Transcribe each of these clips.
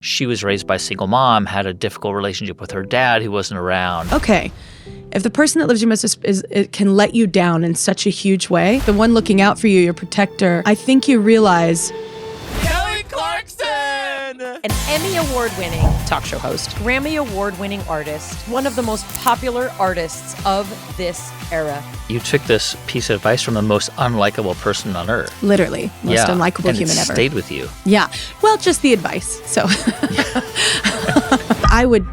She was raised by a single mom, had a difficult relationship with her dad who wasn't around. Okay. If the person that loves you most it can let you down in such a huge way, the one looking out for you, your protector, I think you realize... Clarkson! An Emmy Award-winning talk show host, Grammy Award-winning artist, one of the most popular artists of this era. You took this piece of advice from the most unlikable person on earth. Literally, most unlikable human ever. And it stayed with you. Yeah. Well, just the advice. So I would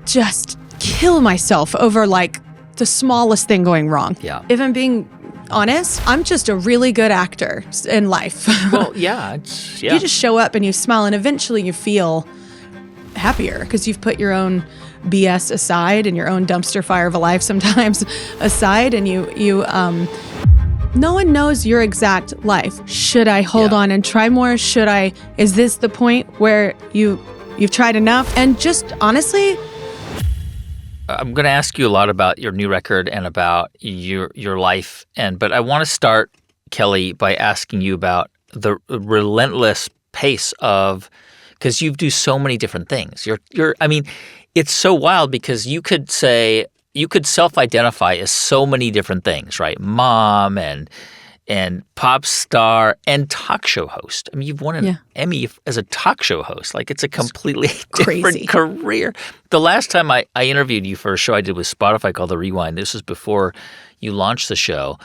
just kill myself over like the smallest thing going wrong. Yeah. If I'm being honest, I'm just a really good actor in life. Well, yeah. You just show up and you smile, and eventually you feel happier because you've put your own BS aside and your own dumpster fire of a life sometimes aside, and no one knows your exact life. Should I hold on and try more? Is this the point where you've tried enough? And just honestly, I'm going to ask you a lot about your new record and about your life, but I want to start, Kelly, by asking you about the relentless pace of, because you do so many different things. I mean, it's so wild because you could self-identify as so many different things, right? Mom and pop star and talk show host. I mean, you've won an Emmy as a talk show host. Like, it's a completely different career. The last time I interviewed you for a show I did with Spotify called The Rewind, this was before you launched the show.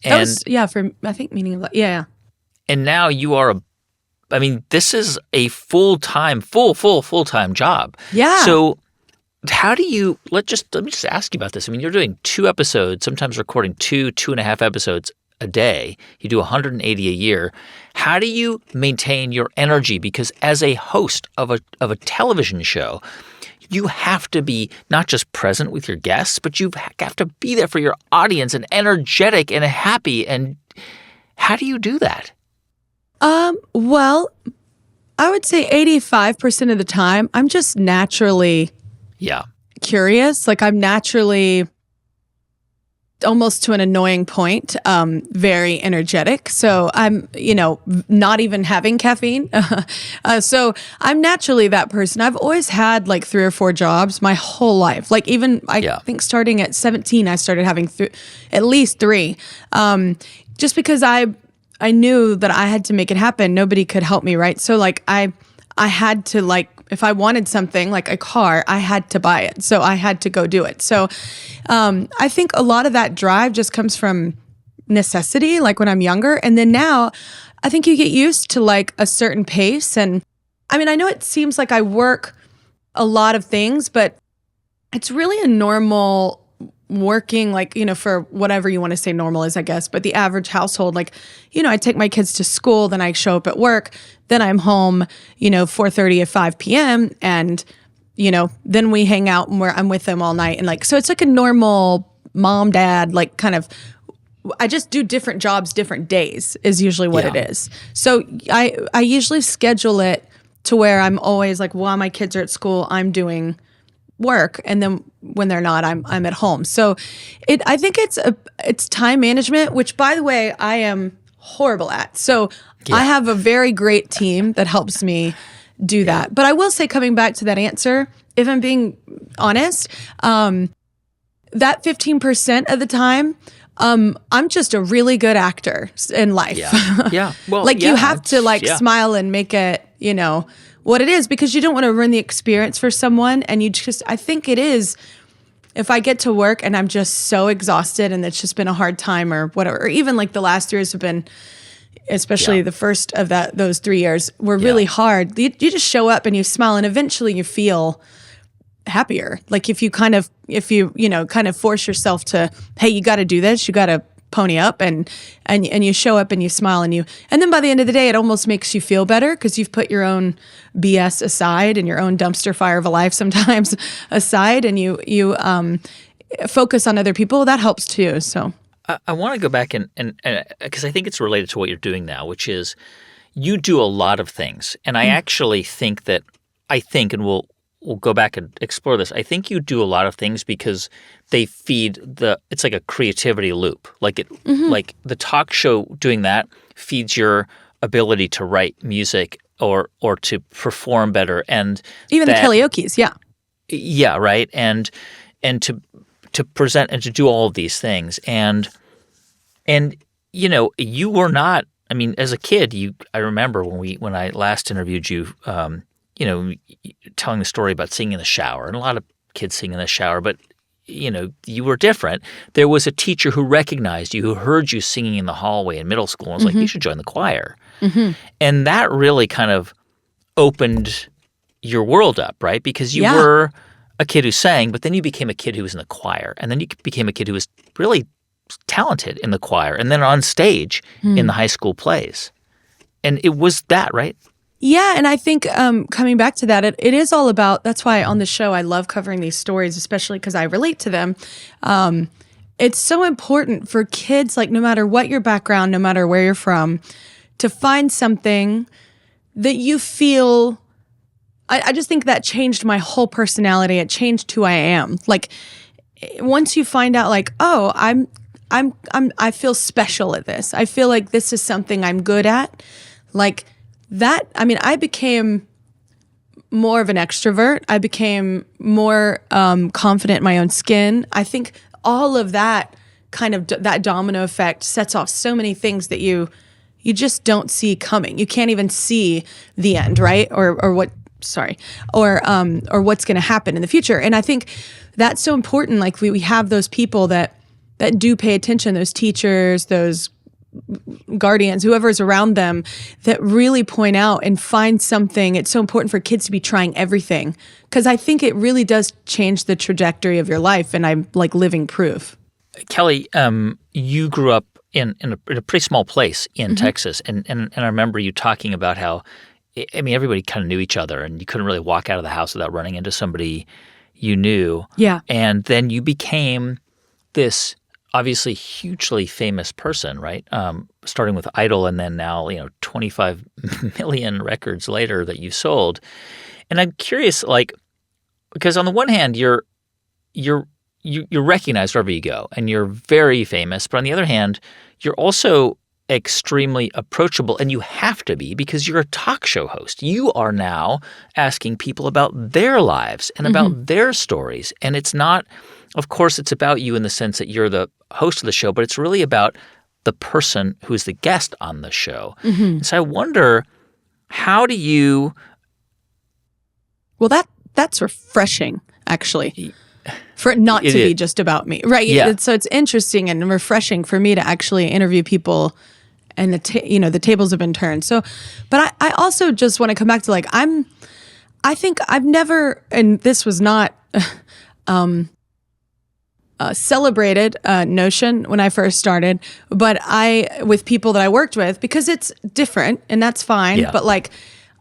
And, that was, for, I think, meaning of, yeah. And now you are this is a full-time job. Yeah. So how do you, let me just ask you about this. I mean, you're doing 2 episodes, sometimes recording 2.5 episodes a day. You do 180 a year. How do you maintain your energy? Because as a host of a television show, you have to be not just present with your guests, but you have to be there for your audience and energetic and happy. And how do you do that? Well, I would say 85% of the time, I'm just naturally curious. Like, I'm naturally, almost to an annoying point, very energetic. So I'm, not even having caffeine. So I'm naturally that person. I've always had like 3 or 4 jobs my whole life. Like, even I think starting at 17, I started having at least 3. Just because I knew that I had to make it happen. Nobody could help me, right? So like I had to, like, if I wanted something like a car, I had to buy it. So I had to go do it. So I think a lot of that drive just comes from necessity, like when I'm younger. And then now I think you get used to like a certain pace. And I mean, I know it seems like I work a lot of things, but it's really a normal working, like, for whatever you want to say normal is, I guess, but the average household, like, I take my kids to school, then I show up at work, then I'm home, 4:30 at 5 p.m. and, then we hang out and I'm with them all night. And like, so it's like a normal mom, dad, like kind of, I just do different jobs, different days is usually what it is. So I usually schedule it to where I'm always like, while my kids are at school, I'm doing work, and then when they're not, I'm at home. So I think it's time management, which, by the way, I am horrible at. So I have a very great team that helps me do that. But I will say, coming back to that answer, if I'm being honest, that 15% of the time, I'm just a really good actor in life. Yeah. Well, like, you have to smile and make it, what it is, because you don't want to ruin the experience for someone. And I think it is, if I get to work and I'm just so exhausted and it's just been a hard time or whatever, or even like the last years have been, especially the first of those 3 years were really hard. You just show up and you smile, and eventually you feel happier. Like, if you kind of force yourself to, hey, you got to do this, you got to pony up, and you show up and you smile, and then by the end of the day, it almost makes you feel better because you've put your own BS aside and your own dumpster fire of a life sometimes aside, and you focus on other people. That helps too. So I want to go back and because I think it's related to what you're doing now, which is you do a lot of things, and I actually think that and we'll go back and explore this. I think you do a lot of things because they feed it's like a creativity loop. Like like the talk show, doing that feeds your ability to write music or to perform better, and even the karaoke's, yeah, right, and to present and to do all of these things, and you were not. I mean, as a kid, I remember when I last interviewed you, telling the story about singing in the shower, and a lot of kids sing in the shower, but you were different. There was a teacher who recognized you, who heard you singing in the hallway in middle school, and was like, "You should join the choir." Mm-hmm. And that really kind of opened your world up, right? Because you were a kid who sang, but then you became a kid who was in the choir, and then you became a kid who was really talented in the choir, and then on stage in the high school plays. And it was that, right? Yeah, and I think coming back to that, it is all about, that's why on the show I love covering these stories, especially because I relate to them. It's so important for kids, like no matter what your background, no matter where you're from, to find something that you feel, I just think that changed my whole personality. It changed who I am. Like once you find out like, oh, I feel special at this. I feel like this is something I'm good at. Like that, I mean, I became more of an extrovert. I became more confident in my own skin. I think all of that kind of that domino effect sets off so many things that you just don't see coming. You can't even see the end, right? Or what's going to happen in the future. And I think that's so important. Like we have those people that do pay attention, those teachers, those guardians, whoever's around them, that really point out and find something. It's so important for kids to be trying everything, because I think it really does change the trajectory of your life, and I'm like living proof. Kelly, you grew up in a pretty small place in Texas, and I remember you talking about how, I mean, everybody kind of knew each other, and you couldn't really walk out of the house without running into somebody you knew. Yeah. And then you became this obviously hugely famous person, right? Starting with Idol, and then now 25 million records later that you've sold. And I'm curious, like, because on the one hand you're recognized wherever you go, and you're very famous, but on the other hand, you're also extremely approachable, and you have to be, because you're a talk show host. You are now asking people about their lives and about their stories, and it's not. Of course, it's about you in the sense that you're the host of the show, but it's really about the person who's the guest on the show. So I wonder, how do you? Well, that's refreshing, actually, for it not to be just about me, right? Yeah. So it's interesting and refreshing for me to actually interview people, and the tables have been turned. So, but I also just want to come back to like I think I've never, and this was not. Celebrated notion when I first started, but with people that I worked with, because it's different and that's fine. Yeah. But like,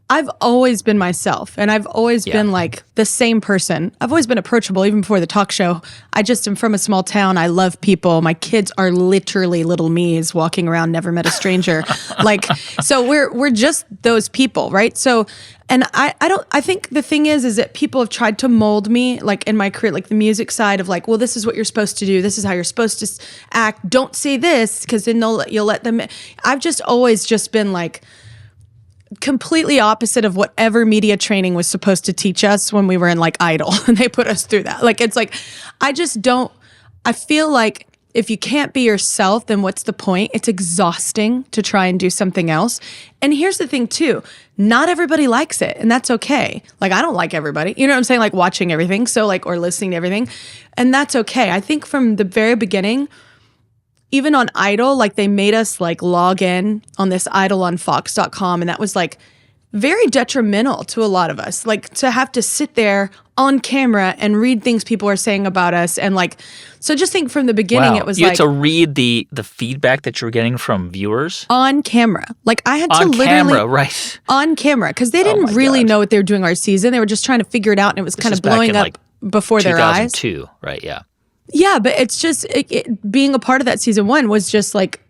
I've always been myself, and I've always been like the same person. I've always been approachable, even before the talk show. I just am from a small town. I love people. My kids are literally little me's walking around, never met a stranger. Like, so we're just those people, right? So, and I think the thing is that people have tried to mold me, like in my career, like the music side of like, well, this is what you're supposed to do. This is how you're supposed to act. Don't say this, because then you'll let them. I've just always just been like, completely opposite of whatever media training was supposed to teach us when we were in like Idol, and they put us through that. Like, it's like, I feel like if you can't be yourself, then what's the point? It's exhausting to try and do something else. And here's the thing too, not everybody likes it, and that's okay. Like, I don't like everybody, you know what I'm saying? Like watching everything. So like, or listening to everything, and that's okay. I think from the very beginning, even on Idol, like they made us like log in on this Idol on Fox.com, and that was like very detrimental to a lot of us. Like to have to sit there on camera and read things people are saying about us, and like, so just think from the beginning, it was you like had to read the feedback that you were getting from viewers on camera. Like I had to on literally camera, right? On camera, because they didn't really know what they were doing our season. They were just trying to figure it out, and it was kind of blowing up before their eyes. 2002, right? Yeah. Yeah, but it's just being a part of that season one was just like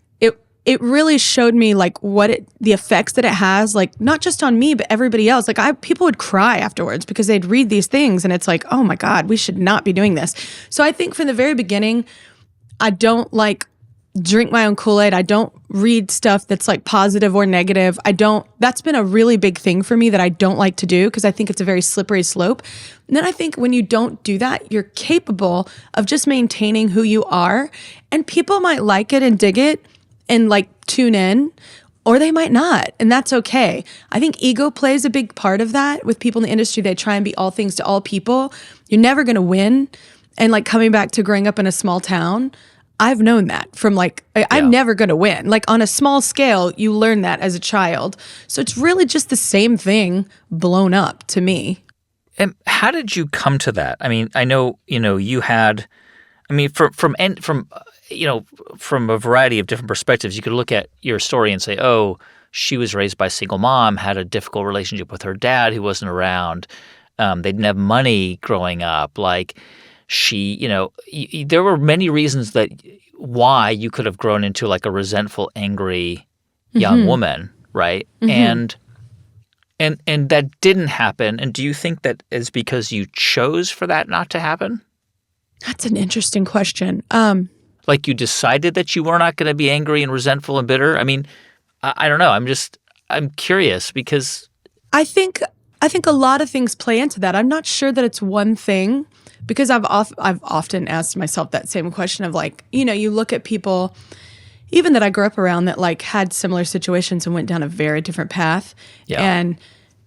it really showed me like the effects that it has, like not just on me but everybody else. Like people would cry afterwards because they'd read these things, and it's like, oh my God, we should not be doing this. So I think from the very beginning, I don't like drink my own Kool-Aid. I don't read stuff that's like positive or negative. That's been a really big thing for me that I don't like to do because I think it's a very slippery slope. And then I think when you don't do that, you're capable of just maintaining who you are, and people might like it and dig it and like tune in, or they might not, and that's okay. I think ego plays a big part of that with people in the industry. They try and be all things to all people. You're never going to win. And like coming back to growing up in a small town, I've known that from like, I'm never going to win. Like on a small scale, you learn that as a child. So it's really just the same thing blown up to me. And how did you come to that? I mean, I know, you had, I mean, from a variety of different perspectives, you could look at your story and say, oh, she was raised by a single mom, had a difficult relationship with her dad who wasn't around. They didn't have money growing up. Like, there were many reasons why you could have grown into like a resentful, angry young woman, right? And that didn't happen. And do you think that is because you chose for that not to happen? That's an interesting question. Like you decided that you were not going to be angry and resentful and bitter? I mean, I don't know. I'm curious because I think a lot of things play into that. I'm not sure that it's one thing. Because I've often asked myself that same question of like, you look at people, even that I grew up around that like had similar situations and went down a very different path. Yeah. And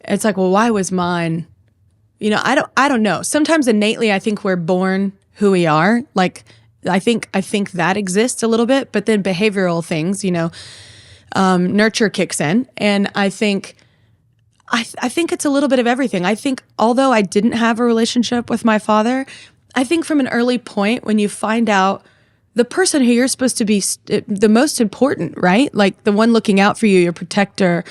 it's like, well, why was mine? I don't know. Sometimes innately, I think we're born who we are. Like, I think that exists a little bit, but then behavioral things, nurture kicks in. And I think it's a little bit of everything. I think although I didn't have a relationship with my father, I think from an early point when you find out the person who you're supposed to be the most important, right? Like the one looking out for you, your protector,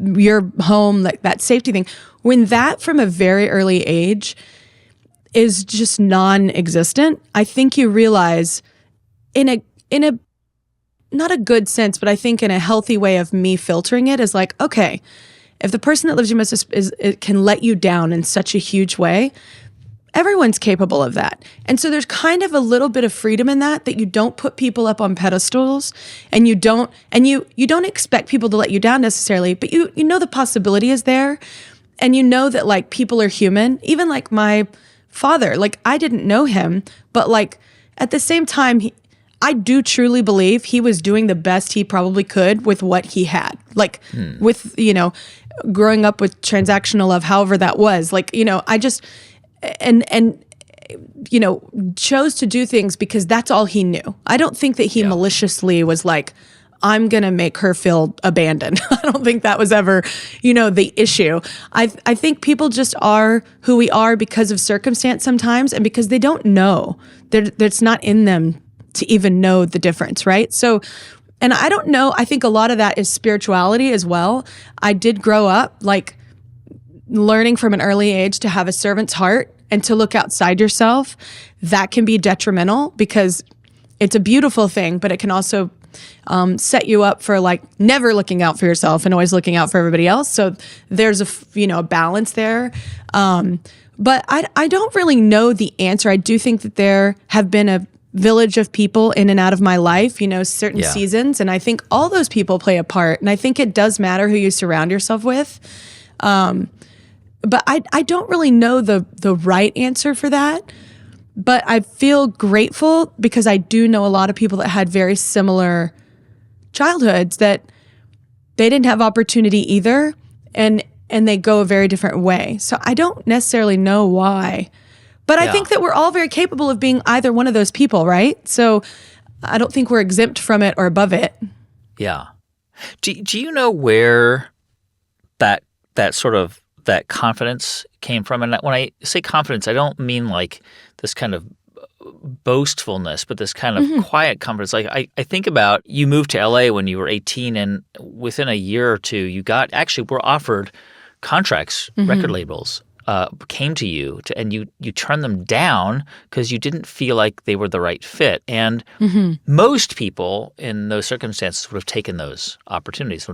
your home, like that safety thing. When that from a very early age is just non-existent, I think you realize in a not a good sense, but I think in a healthy way of me filtering it is like, okay, if the person that lives you most can let you down in such a huge way, everyone's capable of that. And so there's kind of a little bit of freedom in that you don't put people up on pedestals and you don't expect people to let you down necessarily, but you know the possibility is there, and you know that like people are human. Even like my father, like I didn't know him, but like at the same time, I do truly believe he was doing the best he probably could with what he had. Like with, growing up with transactional love, however that was, like, I just, and chose to do things because that's all he knew. I don't think that he maliciously was like, I'm going to make her feel abandoned. I don't think that was ever, the issue. I think people just are who we are because of circumstance sometimes and because they don't know. It's not in them to even know the difference, right? So, and I don't know, I think a lot of that is spirituality as well. I did grow up like learning from an early age to have a servant's heart and to look outside yourself. That can be detrimental because it's a beautiful thing, but it can also set you up for like never looking out for yourself and always looking out for everybody else. So there's a balance there. But I don't really know the answer. I do think that there have been a village of people in and out of my life, certain seasons. And I think all those people play a part. And I think it does matter who you surround yourself with. But I don't really know the right answer for that. But I feel grateful because I do know a lot of people that had very similar childhoods that they didn't have opportunity either. And they go a very different way. So I don't necessarily know why. But I think that we're all very capable of being either one of those people, right? So I don't think we're exempt from it or above it. Yeah. Do you know where that sort of that confidence came from? And when I say confidence, I don't mean like this kind of boastfulness, but this kind of quiet confidence. Like I think about you moved to LA when you were 18, and within a year or two, were offered contracts, record labels. Came to you and you turned them down because you didn't feel like they were the right fit. And most people in those circumstances would have taken those opportunities.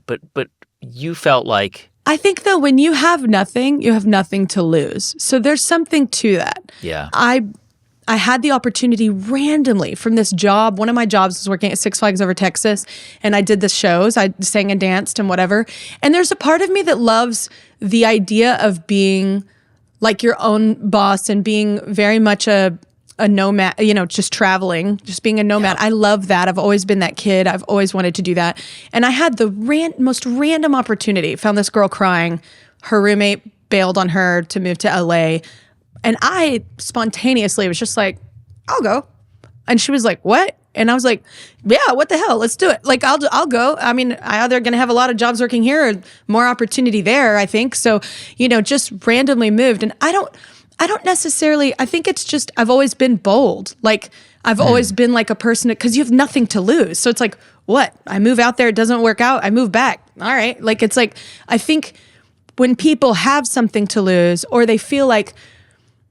But you felt like... I think, though, when you have nothing to lose. So there's something to that. Yeah. I had the opportunity randomly from this job. One of my jobs was working at Six Flags Over Texas, and I did the shows. I sang and danced and whatever. And there's a part of me that loves the idea of being like your own boss and being very much a nomad, just traveling, just being a nomad. Yeah. I love that. I've always been that kid. I've always wanted to do that. And I had the most random opportunity. Found this girl crying. Her roommate bailed on her to move to LA. And I spontaneously was just like, I'll go. And she was like, what? And I was like, yeah, what the hell? Let's do it. Like, I'll go. I mean, I either going to have a lot of jobs working here or more opportunity there, I think. So, just randomly moved. And I don't necessarily, I think it's just, I've always been bold. Like, I've always been like a person, because you have nothing to lose. So it's like, what? I move out there, it doesn't work out, I move back. All right. Like, it's like, I think when people have something to lose, or they feel like,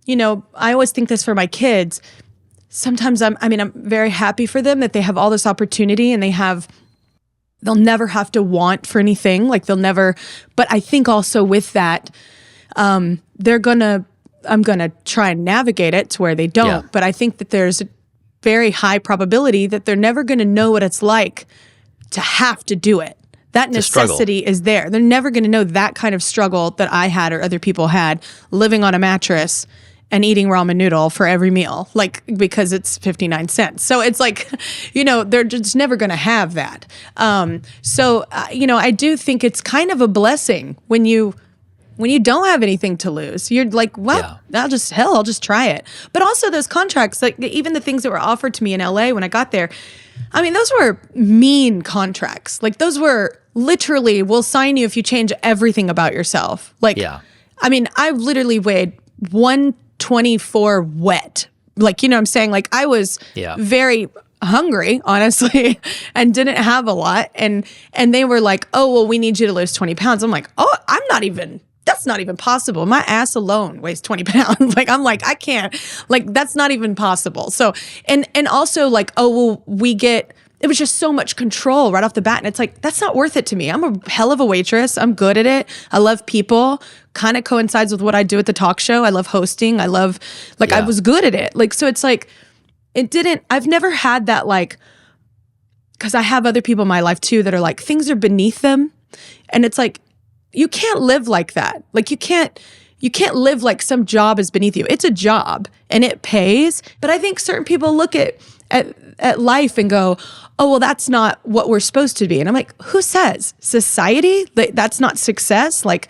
I always think this for my kids. Sometimes I'm very happy for them that they have all this opportunity and they'll never have to want for anything. Like, but I think also with that, I'm gonna try and navigate it to where they don't. Yeah. But I think that there's a very high probability that they're never gonna know what it's like to have to do it. That necessity is there. They're never gonna know that kind of struggle that I had or other people had, living on a mattress and eating ramen noodle for every meal, like, because it's 59 cents. So it's like, they're just never going to have that. I do think it's kind of a blessing when you don't have anything to lose. You're like, well, I'll just try it. But also those contracts, like even the things that were offered to me in LA when I got there, I mean, those were mean contracts. Like, those were literally, we'll sign you if you change everything about yourself. Like, I mean, I literally weighed 124 wet. Like, what I'm saying? Like, I was very hungry, honestly, and didn't have a lot. And they were like, oh, well, we need you to lose 20 pounds. I'm like, oh, that's not even possible. My ass alone weighs 20 pounds. Like, I'm like, I can't, like, that's not even possible. So, and also like, oh, well, it was just so much control right off the bat. And it's like, that's not worth it to me. I'm a hell of a waitress. I'm good at it. I love people. Kind of coincides with what I do at the talk show. I love hosting. I was good at it. Like, so it's like, I've never had that, like, because I have other people in my life too that are like, things are beneath them. And it's like, you can't live like that. Like, you can't live like some job is beneath you. It's a job and it pays. But I think certain people look at life and go, oh, well, that's not what we're supposed to be. And I'm like, who says? Society? Like, that's not success? Like,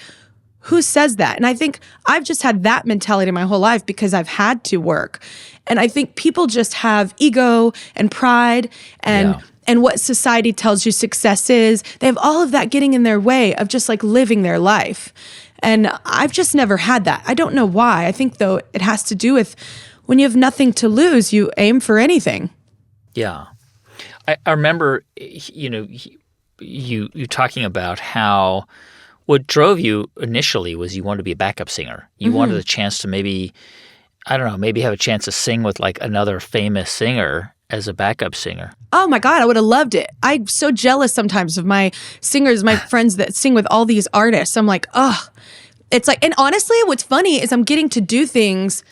who says that? And I think I've just had that mentality my whole life because I've had to work. And I think people just have ego and pride and what society tells you success is. They have all of that getting in their way of just like living their life. And I've just never had that. I don't know why. I think, though, it has to do with when you have nothing to lose, you aim for anything. Yeah. I remember, you talking about how what drove you initially was you wanted to be a backup singer. You wanted a chance to maybe have a chance to sing with like another famous singer as a backup singer. Oh my God, I would have loved it. I'm so jealous sometimes of my singers, my friends that sing with all these artists. I'm like, oh, it's like, and honestly, what's funny is I'm getting to do things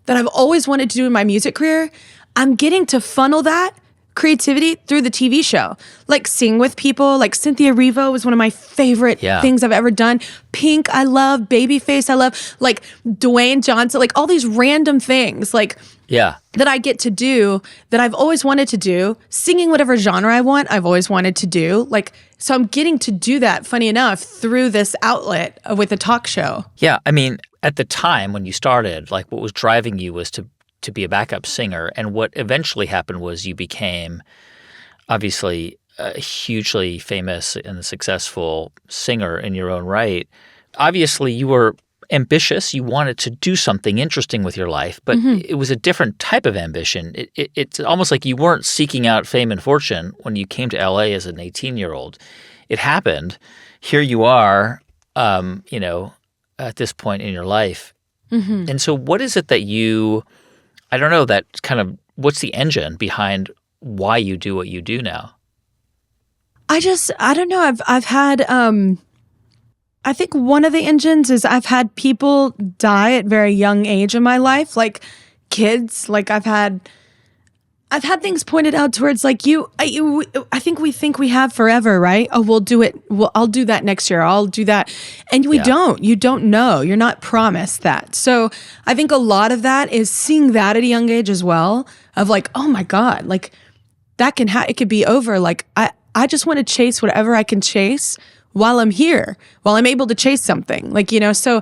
that I've always wanted to do in my music career. I'm getting to funnel that creativity through the TV show, like sing with people. Like Cynthia Erivo was one of my favorite things I've ever done. Pink, I love. Babyface, I love. Like Dwayne Johnson, like all these random things, like that I get to do that I've always wanted to do. Singing whatever genre I want, I've always wanted to do. Like, so I'm getting to do that, funny enough, through this outlet with a talk show. Yeah, I mean, at the time when you started, like what was driving you was to be a backup singer. And what eventually happened was you became obviously a hugely famous and successful singer in your own right. Obviously, you were ambitious. You wanted to do something interesting with your life, but it was a different type of ambition. It's almost like you weren't seeking out fame and fortune when you came to LA as an 18-year-old. It happened. Here you are, at this point in your life. And so what is it that I don't know, that kind of, what's the engine behind why you do what you do now? I don't know. I've had, I think one of the engines is I've had people die at very young age in my life, like kids. Like I've had things pointed out towards like I think we have forever, right? Oh, we'll do it. I'll do that next year. I'll do that. And we don't. You don't know. You're not promised that. So I think a lot of that is seeing that at a young age as well, of like, oh my God, like that it could be over. Like I just want to chase whatever I can chase while I'm here, while I'm able to chase something. Like, so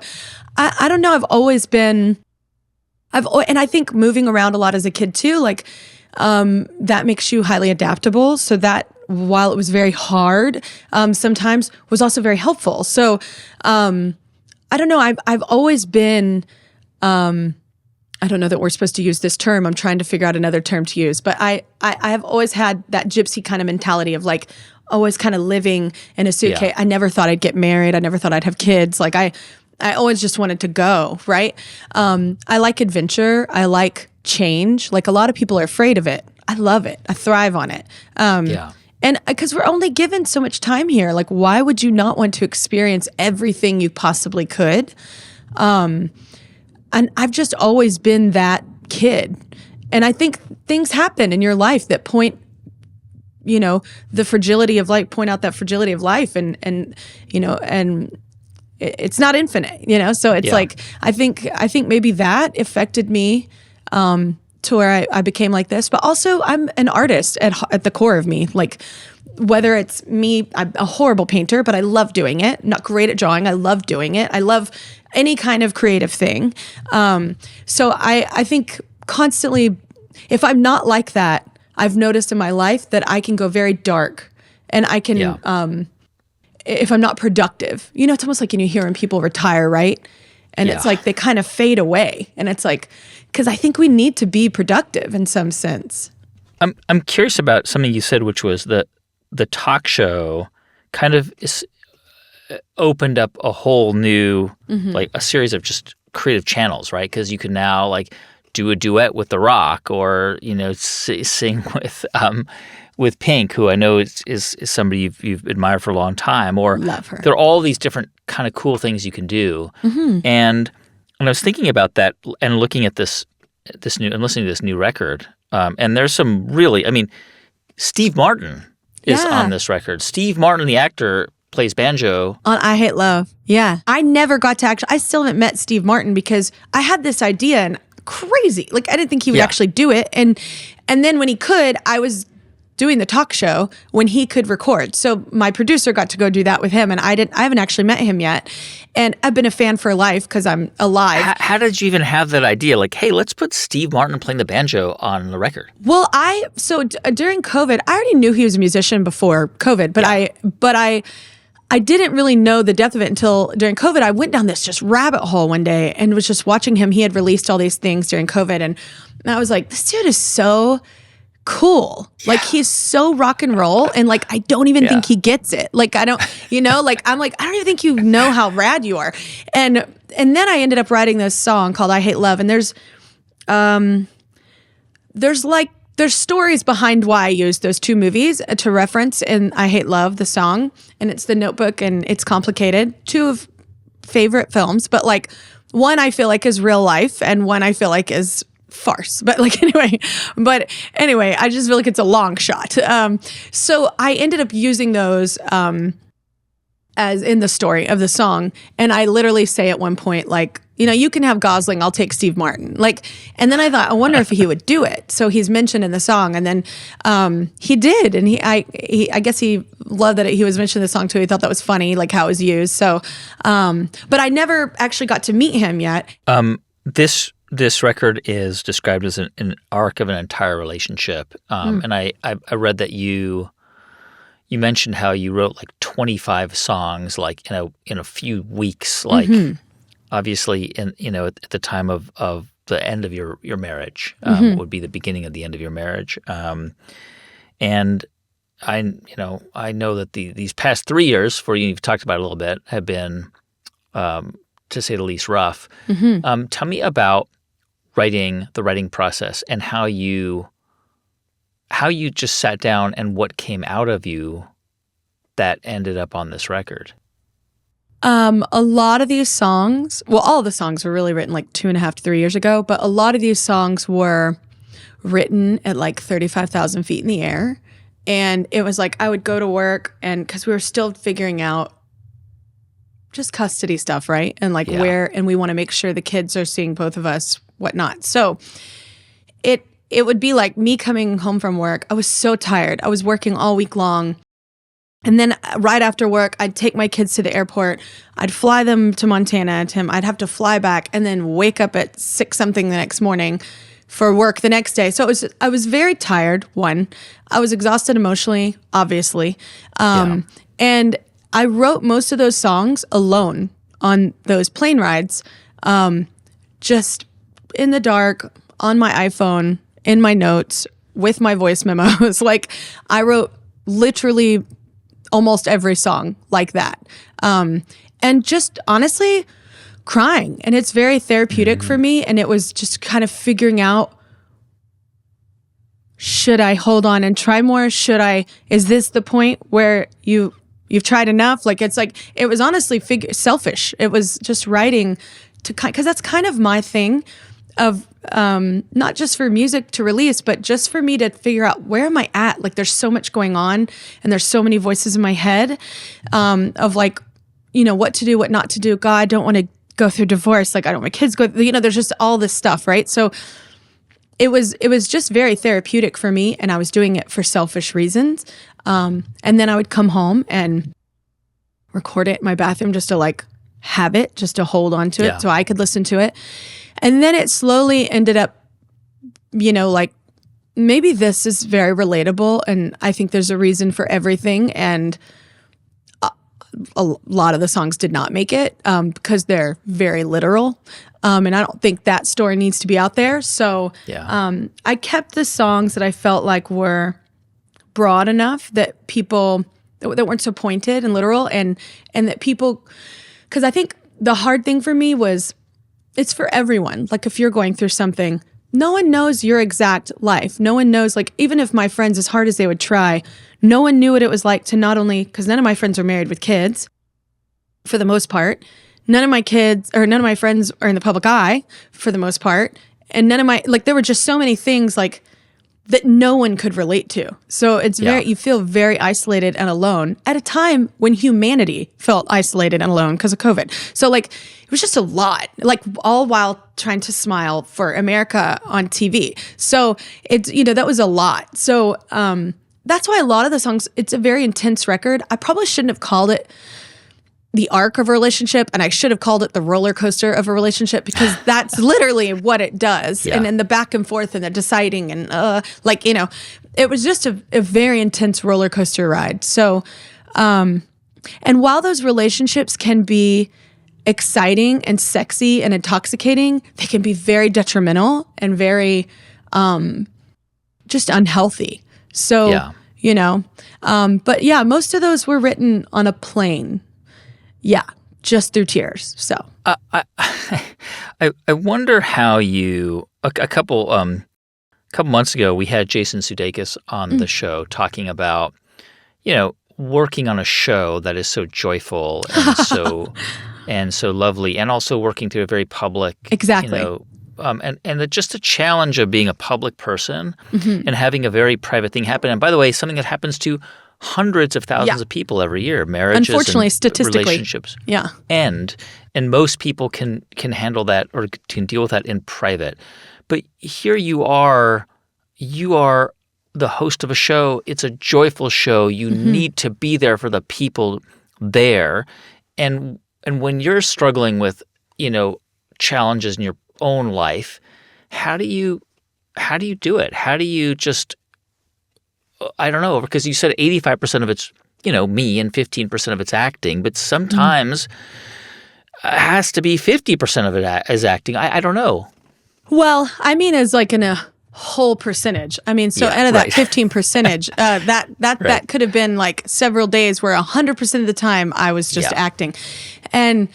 I don't know. And I think moving around a lot as a kid too, like, that makes you highly adaptable. So that while it was very hard, sometimes was also very helpful. So, I don't know. I've always been, I don't know that we're supposed to use this term. I'm trying to figure out another term to use, but I have always had that gypsy kind of mentality of like always kind of living in a suitcase. Yeah. I never thought I'd get married. I never thought I'd have kids. Like I always just wanted to go, right? I like adventure. I like change. Like a lot of people are afraid of it. I love it. I thrive on it. And because we're only given so much time here, like why would you not want to experience everything you possibly could? And I've just always been that kid. And I think things happen in your life that point the fragility of life, point out that fragility of life and it's not infinite, so it's like, I think maybe that affected me, to where I became like this, but also I'm an artist at the core of me. Like whether it's me, I'm a horrible painter, but I love doing it. Not great at drawing. I love doing it. I love any kind of creative thing. So I think constantly, if I'm not like that, I've noticed in my life that I can go very dark and I can, if I'm not productive, it's almost like, you hear when people retire, right? And it's like they kind of fade away. And it's like, because I think we need to be productive in some sense. I'm curious about something you said, which was the talk show kind of opened up a whole new, like a series of just creative channels, right? Because you can now like do a duet with The Rock or, sing with Pink, who I know is somebody you've admired for a long time. Or love her. There are all these different kind of cool things you can do. And I was thinking about that and looking at this new and listening to this new record. And there's some really, Steve Martin is on this record. Steve Martin, the actor, plays banjo on I Hate Love. Yeah. I never got to I still haven't met Steve Martin because I had this idea and crazy. Like I didn't think he would actually do it. And then when he could, I was doing the talk show when he could record. So my producer got to go do that with him, and I haven't actually met him yet. And I've been a fan for life because I'm alive. How did you even have that idea? Like, hey, let's put Steve Martin playing the banjo on the record. Well, during COVID, I already knew he was a musician before COVID, but I didn't really know the depth of it until during COVID. I went down this just rabbit hole one day and was just watching him. He had released all these things during COVID, and I was like, this dude is so cool. Like he's so rock and roll, and like I don't even think he gets it. Like I don't, like I'm like I don't even think you know how rad you are. And then I ended up writing this song called I Hate Love, and there's stories behind why I used those two movies to reference in I Hate Love, the song, and it's The Notebook and It's Complicated, two of favorite films, but like one I feel like is real life and one I feel like is farce. But anyway, I just feel like it's a long shot. So I ended up using those as in the story of the song, and I literally say at one point, like, you can have Gosling, I'll take Steve Martin. Like, and then I thought, I wonder if he would do it. So he's mentioned in the song, and then he did, and I guess he loved that he was mentioned in the song too. He thought that was funny, like how it was used. So, but I never actually got to meet him yet. This record is described as an arc of an entire relationship, and I read that you mentioned how you wrote like 25 songs like in a few weeks, like obviously in at the time of the end of your marriage would be the beginning of the end of your marriage, and I know that these past 3 years for you, you've talked about it a little bit, have been to say the least rough. Tell me about the writing process and how you just sat down and what came out of you that ended up on this record. A lot of these songs, well, all the songs were really written like 2.5 to 3 years ago, but a lot of these songs were written at like 35,000 feet in the air. And it was like I would go to work, and because we were still figuring out just custody stuff, right? And like where, and we want to make sure the kids are seeing both of us, whatnot. So it would be like me coming home from work. I was so tired. I was working all week long. And then right after work, I'd take my kids to the airport. I'd fly them to Montana. I'd have to fly back and then wake up at 6 something the next morning for work the next day. So I was very tired, one. I was exhausted emotionally, obviously. And I wrote most of those songs alone on those plane rides, just in the dark, on my iPhone, in my notes, with my voice memos. Like, I wrote literally almost every song like that. And just honestly crying. And it's very therapeutic for me. And it was just kind of figuring out, should I hold on and try more? Is this the point where you've tried enough? Like, it's like, it was honestly selfish. It was just writing because that's kind of my thing of, not just for music to release, but just for me to figure out, where am I at? Like, there's so much going on, and there's so many voices in my head, of like, what to do, what not to do. God, I don't want to go through divorce. Like, I don't want my kids go, there's just all this stuff. Right. So it was just very therapeutic for me, and I was doing it for selfish reasons. And then I would come home and record it in my bathroom just to like have it, just to hold on to it so I could listen to it. And then it slowly ended up, like, maybe this is very relatable, and I think there's a reason for everything. And a lot of the songs did not make it because they're very literal. And I don't think that story needs to be out there. So I kept the songs that I felt like were broad enough that people, that weren't so pointed and literal, and that people, because I think the hard thing for me was, it's for everyone. Like, if you're going through something, no one knows your exact life. No one knows, like, even if my friends, as hard as they would try, no one knew what it was like to not only, because none of my friends are married with kids, for the most part. None of my friends are in the public eye, for the most part. And there were just so many things, like, that no one could relate to. So it's you feel very isolated and alone at a time when humanity felt isolated and alone because of COVID. So like, it was just a lot, like, all while trying to smile for America on TV. So it's, that was a lot. So that's why a lot of the songs, it's a very intense record. I probably shouldn't have called it the arc of a relationship, and I should have called it the roller coaster of a relationship, because that's literally what it does. And then the back and forth and the deciding and it was just a very intense roller coaster ride. So, and while those relationships can be exciting and sexy and intoxicating, they can be very detrimental and very just unhealthy. So, but yeah, most of those were written on a plane. Yeah, just through tears. So I wonder how you a couple months ago we had Jason Sudeikis on the show talking about working on a show that is so joyful and so lovely, and also working through a very public and just the challenge of being a public person and having a very private thing happen. And by the way, something that happens to hundreds of thousands of people every year, marriages, unfortunately, and statistically, relationships. And most people can handle that or can deal with that in private. But here you are the host of a show. It's a joyful show. You need to be there for the people there. And when you're struggling with, challenges in your own life, how do you do it? How do you just, I don't know, because you said 85% of it's, me, and 15% of it's acting, but sometimes it has to be 50% of it is acting. I don't know. Well, I mean, as like in a whole percentage. I mean, so out of that 15%, that could have been like several days where 100% of the time I was just acting. And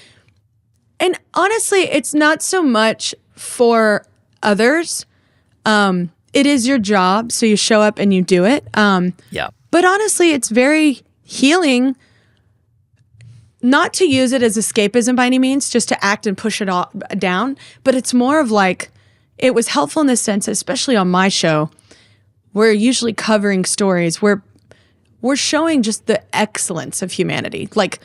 honestly, it's not so much for others. It is your job, so you show up and you do it. But honestly, it's very healing not to use it as escapism by any means, just to act and push it all down, but it's more of like, it was helpful in the sense, especially on my show, we're usually covering stories where we're showing just the excellence of humanity, like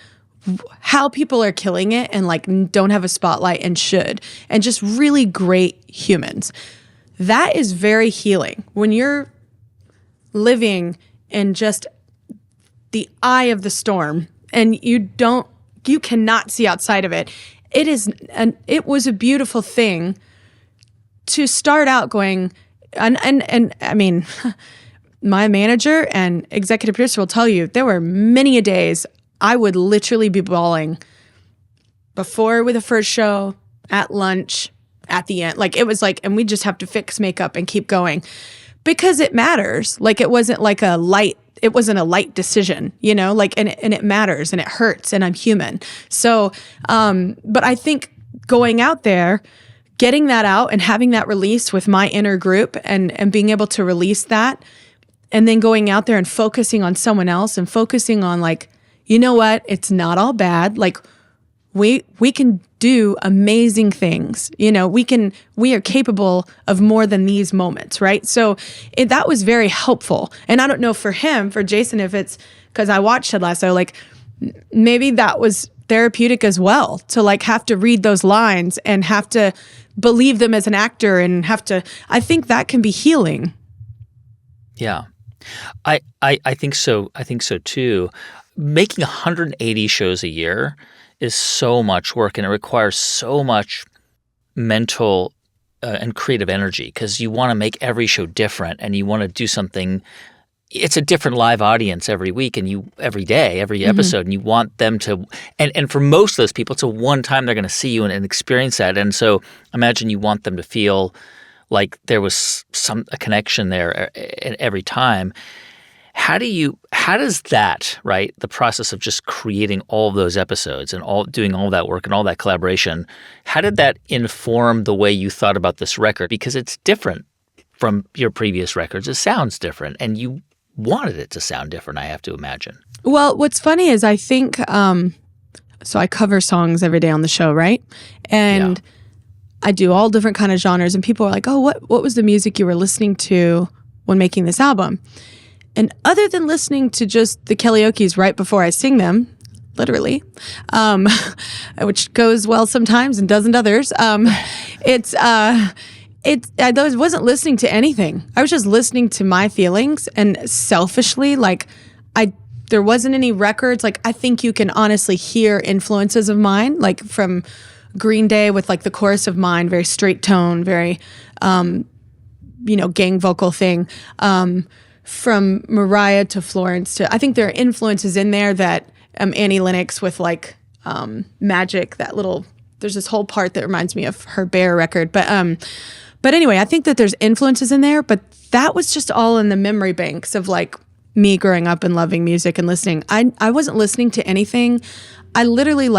how people are killing it and like don't have a spotlight and should, and just really great humans. That is very healing when you're living in just the eye of the storm and you cannot see outside of it. It was a beautiful thing to start out going, and I mean, my manager and executive producer will tell you, there were many a days I would literally be bawling before with the first show, at lunch, at the end. Like, it was like, and we just have to fix makeup and keep going because it matters. Like, it wasn't a light decision, you know, like, and it matters and it hurts and I'm human. So, but I think going out there, getting that out and having that release with my inner group and being able to release that, and then going out there and focusing on someone else and focusing on like, you know what, it's not all bad. Like we can do amazing things. You know, we are capable of more than these moments, right? So that was very helpful. And I don't know for Jason, if it's because I watched Ted Lasso, like maybe that was therapeutic as well, to like have to read those lines and have to believe them as an actor and I think that can be healing. Yeah. I think so. I think so too. Making 180 shows a year is so much work, and it requires so much mental and creative energy because you want to make every show different, and you want to do something. It's a different live audience every week, and every day, every episode, and you want them to. And for most of those people, it's a one time they're going to see you and experience that, and so imagine you want them to feel like there was a connection there every time. How does that, right, the process of just creating all of those episodes and doing all that work and all that collaboration, how did that inform the way you thought about this record? Because it's different from your previous records. It sounds different, and you wanted it to sound different, I have to imagine. Well, what's funny is I think, so I cover songs every day on the show, right? And I do all different kind of genres, and people are like, oh, what was the music you were listening to when making this album? And other than listening to just the karaoke's right before I sing them, literally, which goes well sometimes and doesn't others, I wasn't listening to anything. I was just listening to my feelings, and selfishly, like there wasn't any records. Like, I think you can honestly hear influences of mine, like from Green Day with like the chorus of Mine, very straight tone, very, gang vocal thing. From Mariah to Florence to, I think there are influences in there that Annie Lennox with like Magic, there's this whole part that reminds me of her Bear record. But anyway, I think that there's influences in there, but that was just all in the memory banks of like me growing up and loving music and listening. I wasn't listening to anything. I literally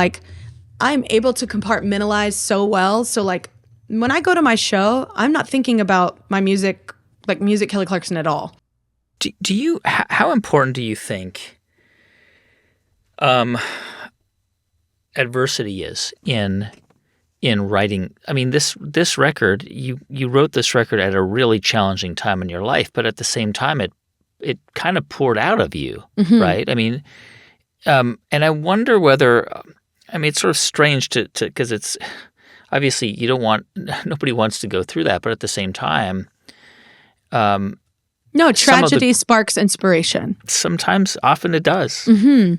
I'm able to compartmentalize so well. So like when I go to my show, I'm not thinking about my music, like music Kelly Clarkson at all. Do you? How important do you think adversity is in writing? I mean, this record, you wrote this record at a really challenging time in your life, but at the same time, it kind of poured out of you, right? I mean, and I wonder whether, I mean, it's sort of strange to because it's obviously nobody wants to go through that, but at the same time. No, tragedy sparks inspiration. Sometimes, often it does. Mm-hmm.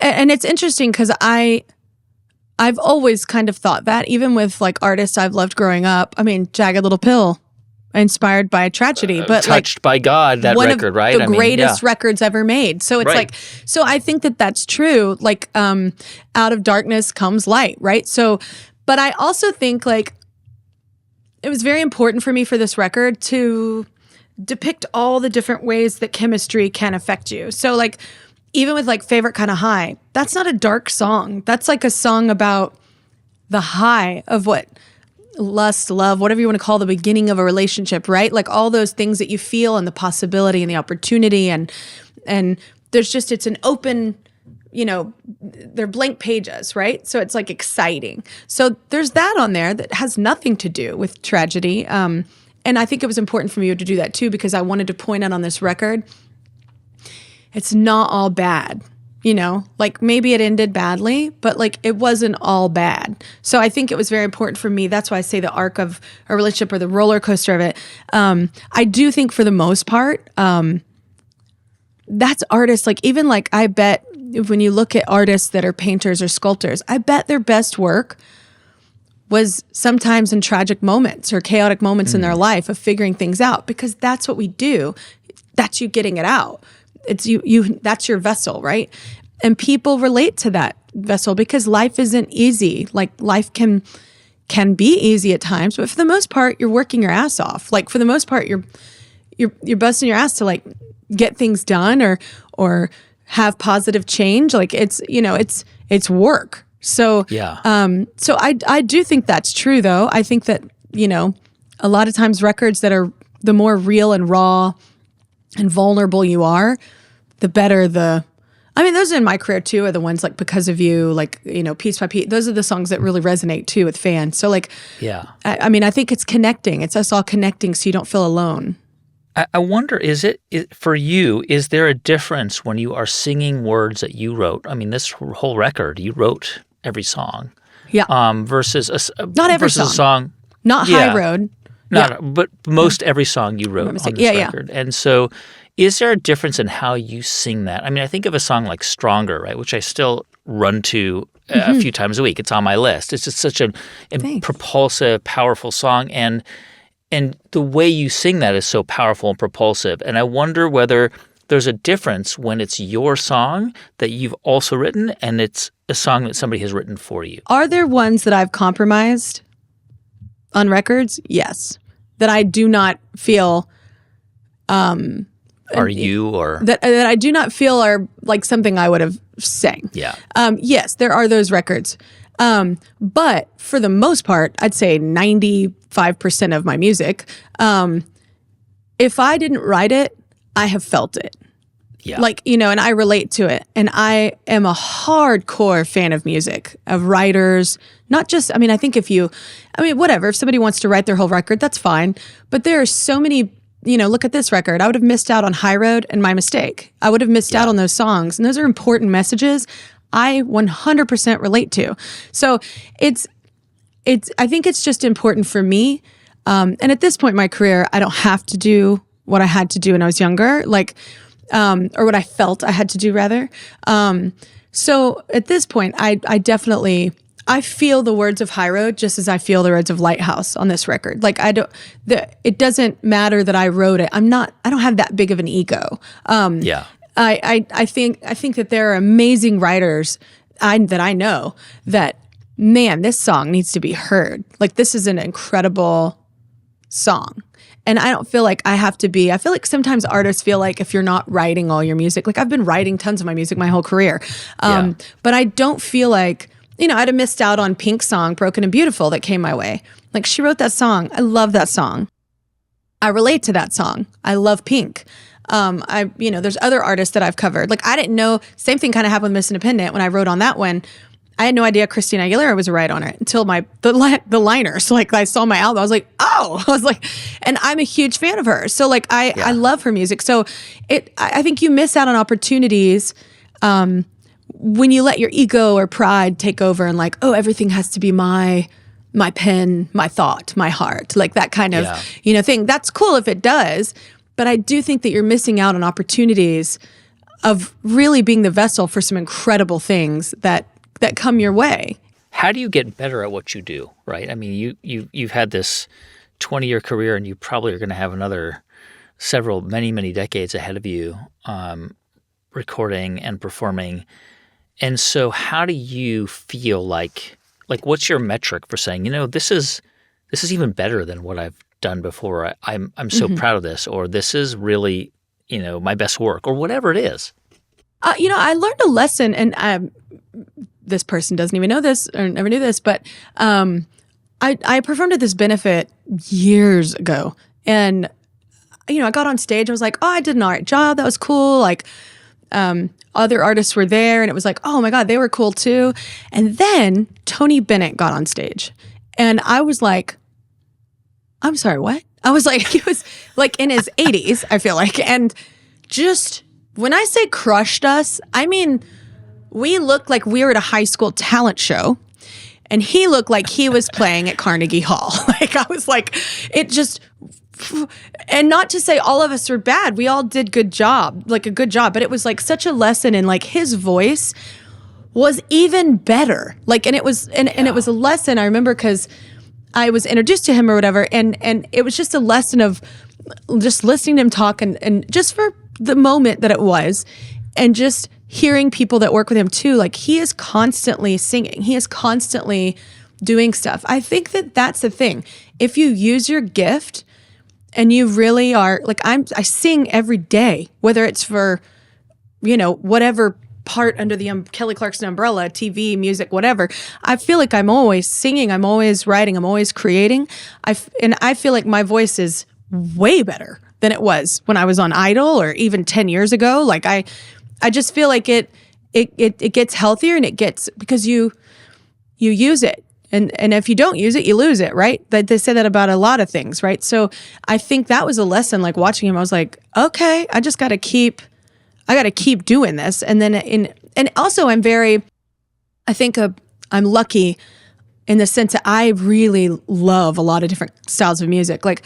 And it's interesting because I've always kind of thought that, even with like artists I've loved growing up. I mean, Jagged Little Pill, inspired by tragedy, but touched by God. That one record, of right? The greatest records ever made. So it's like, so I think that's true. Like, out of darkness comes light, right? So, but I also think like it was very important for me for this record to depict all the different ways that chemistry can affect you. So like, even with like Favorite Kind of High, that's not a dark song. That's like a song about the high of what lust, love, whatever you want to call the beginning of a relationship, right? Like all those things that you feel and the possibility and the opportunity and there's just, it's an open, they're blank pages, right? So it's like exciting. So there's that on there that has nothing to do with tragedy. And I think it was important for me to do that too, because I wanted to point out on this record, it's not all bad. Like maybe it ended badly, but like it wasn't all bad. So I think it was very important for me. That's why I say the arc of a relationship or the roller coaster of it. I do think for the most part, that's artists. Like even like I bet when you look at artists that are painters or sculptors, I bet their best work was sometimes in tragic moments or chaotic moments in their life of figuring things out, because that's what we do. That's you getting it out. It's you that's your vessel, right? And people relate to that vessel because life isn't easy. Like life can be easy at times, but for the most part, you're working your ass off. Like for the most part, you're busting your ass to like get things done or have positive change. Like it's work. So so I do think that's true though. I think that, a lot of times records that are the more real and raw and vulnerable you are, the better those in my career too are the ones like Because of You, like, Piece by Piece. Those are the songs that really resonate too with fans. So like, I think it's connecting. It's us all connecting so you don't feel alone. I wonder, for you, is there a difference when you are singing words that you wrote? I mean, this whole record, you wrote every song. Yeah. Versus not every versus song. A song. Not High Road. But most every song you wrote on this record. And so is there a difference in how you sing that? I mean, I think of a song like Stronger, right, which I still run to a few times a week. It's on my list. It's just such a propulsive, powerful song. And the way you sing that is so powerful and propulsive. And I wonder whether there's a difference when it's your song that you've also written and it's a song that somebody has written for you. Are there ones that I've compromised on records? Yes. That I do not feel are you or that I do not feel are like something I would have sang. Yeah. Yes, there are those records. But for the most part, I'd say 95% of my music, if I didn't write it, I have felt it. Yeah. Like, and I relate to it. And I am a hardcore fan of music, of writers, not just, I think whatever, if somebody wants to write their whole record, that's fine. But there are so many, look at this record. I would have missed out on High Road and My Mistake. I would have missed out on those songs. And those are important messages I 100% relate to. So I think it's just important for me. And at this point in my career, I don't have to do what I had to do when I was younger, or what I felt I had to do rather. So at this point, I feel the words of High Road just as I feel the words of Lighthouse on this record. Like it doesn't matter that I wrote it. I don't have that big of an ego. I think that there are amazing writers that I know that, man, this song needs to be heard. Like this is an incredible song. And I don't feel like I have to be. I feel like sometimes artists feel like if you're not writing all your music, like I've been writing tons of my music my whole career. But I don't feel like, I'd have missed out on Pink's song, Broken and Beautiful, that came my way. Like she wrote that song. I love that song. I relate to that song. I love Pink. There's other artists that I've covered. Like I didn't know, same thing kind of happened with Miss Independent when I wrote on that one. I had no idea Christina Aguilera was a write on it until the liners. Like I saw my album, I was like, oh, and I'm a huge fan of her. So like I love her music. So I think you miss out on opportunities when you let your ego or pride take over and like, oh, everything has to be my pen, my thought, my heart, like that kind of thing. That's cool if it does, but I do think that you're missing out on opportunities of really being the vessel for some incredible things that come your way. How do you get better at what you do, right? I mean, you've had this 20-year career and you probably are going to have another many, many decades ahead of you recording and performing. And so how do you feel like what's your metric for saying, this is even better than what I've done before. I'm so proud of this, or this is really, my best work, or whatever it is. I learned a lesson, and this person doesn't even know this or never knew this, but I performed at this benefit years ago, and I got on stage. I was like, oh, I did an all right job. That was cool. Like, Other artists were there, and it was like, oh my God, they were cool too. And then Tony Bennett got on stage, and I was like, I'm sorry, what? I was like, he was like in his 80s, I feel like. And just when I say crushed us, I mean, we looked like we were at a high school talent show, and he looked like he was playing at Carnegie Hall. Like, I was like, it just, and not to say all of us were bad. We all did a good job, but it was like such a lesson in like his voice was even better. Like, and it was, and it was a lesson. I remember because I was introduced to him or whatever, and it was just a lesson of just listening to him talk and just for the moment that it was, and just hearing people that work with him too. Like, he is constantly singing. He is constantly doing stuff. I think that that's the thing. If you use your gift and you really are, like, I sing every day, whether it's for, whatever part under the Kelly Clarkson umbrella, TV, music, whatever. I feel like I'm always singing, I'm always writing, I'm always creating. And I feel like my voice is way better than it was when I was on Idol or even 10 years ago. Like, I just feel like it gets healthier, and it gets, because you use it. And if you don't use it, you lose it, right? They say that about a lot of things, right? So I think that was a lesson, like watching him, I was like, okay, I got to keep doing this. And then, and also I'm lucky in the sense that I really love a lot of different styles of music. Like,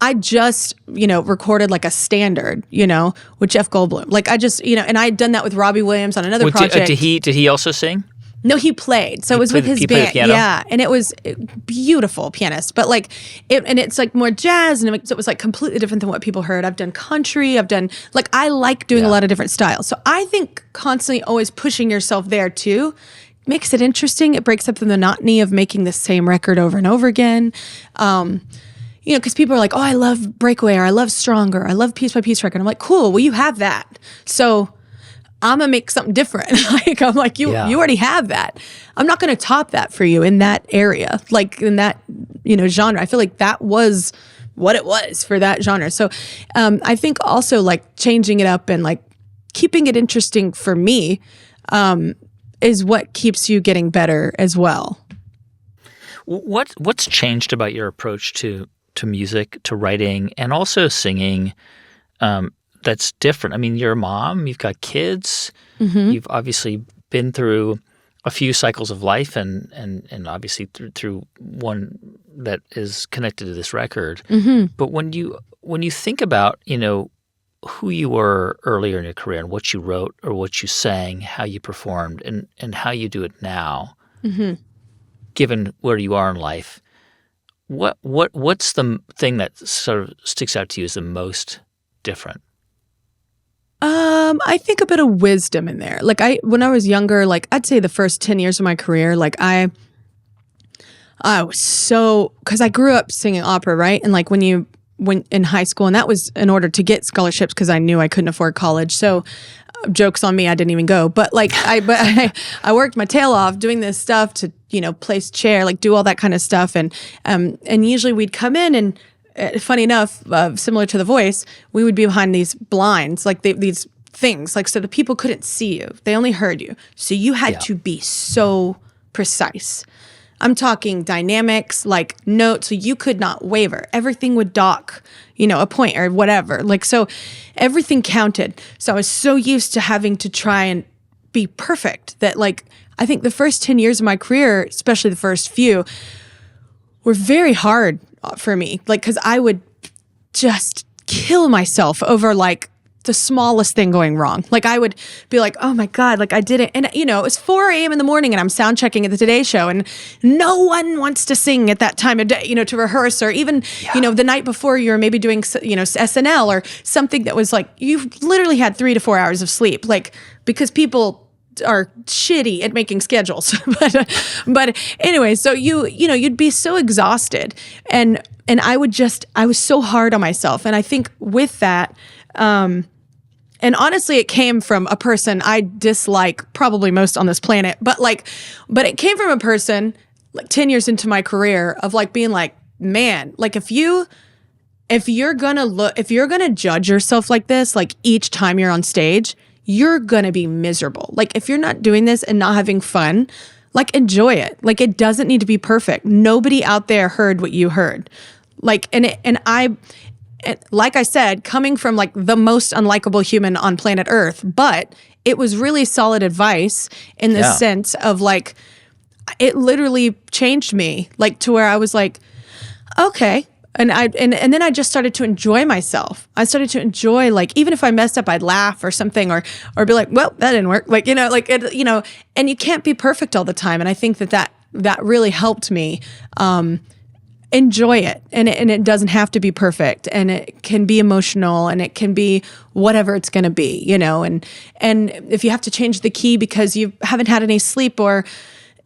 I just, recorded like a standard, with Jeff Goldblum. Like, I just, and I had done that with Robbie Williams on another project. Did he also sing? No, he played. So it was with his band. Yeah. And it was beautiful pianist. But like, it's like more jazz. And it was like completely different than what people heard. I've done country. I like doing a lot of different styles. So I think constantly always pushing yourself there too makes it interesting. It breaks up the monotony of making the same record over and over again. Because people are like, oh, I love Breakaway, or I love Stronger, I love Piece by Piece record. I'm like, cool, well, you have that. So I'm going to make something different. I'm like, you already have that. I'm not going to top that for you in that area, like in that, genre. I feel like that was what it was for that genre. So I think also like changing it up and like keeping it interesting for me is what keeps you getting better as well. What's changed about your approach to music, to writing, and also singing that's different? I mean, you're a mom, you've got kids, you've obviously been through a few cycles of life, and obviously through one that is connected to this record. But when you think about, who you were earlier in your career and what you wrote or what you sang, how you performed, and how you do it now, given where you are in life, what's the thing that sort of sticks out to you as the most different? I think a bit of wisdom in there. Like, when I was younger, like I'd say the first 10 years of my career, like I was so, because I grew up singing opera, right? And like when in high school, and that was in order to get scholarships because I knew I couldn't afford college. So joke's on me, I didn't even go. But like I worked my tail off doing this stuff to, place chair, like do all that kind of stuff. And usually we'd come in and, funny enough, similar to The Voice, we would be behind these blinds, like these things, like so the people couldn't see you. They only heard you. So you had to be so precise. I'm talking dynamics, like notes, so you could not waver. Everything would dock, a point or whatever. Like, so everything counted. So I was so used to having to try and be perfect that, like, I think the first 10 years of my career, especially the first few, were very hard for me. Like, because I would just kill myself over, like, the smallest thing going wrong. Like, I would be like, oh my God, like I did it. And, it was 4 a.m. in the morning and I'm sound checking at the Today Show, and no one wants to sing at that time of day, to rehearse, or even, the night before you're maybe doing, SNL or something that was like, you literally had 3 to 4 hours of sleep, like, because people are shitty at making schedules. but anyway, so you'd be so exhausted, and I was so hard on myself. And I think with that, and honestly, it came from a person I dislike probably most on this planet, but it came from a person like 10 years into my career of like being like, man, like if you're gonna judge yourself like this, like each time you're on stage, you're going to be miserable. Like if you're not doing this and not having fun, like enjoy it. Like it doesn't need to be perfect. Nobody out there heard what you heard. Like, like I said, coming from like the most unlikable human on planet Earth, but it was really solid advice in the sense of like, it literally changed me, like to where I was like, okay. And then I just started to enjoy myself. I started to enjoy, like, even if I messed up, I'd laugh or something, or be like, well, that didn't work. Like, like, and you can't be perfect all the time. And I think that really helped me, enjoy it. And it doesn't have to be perfect, and it can be emotional, and it can be whatever it's going to be, and if you have to change the key because you haven't had any sleep, or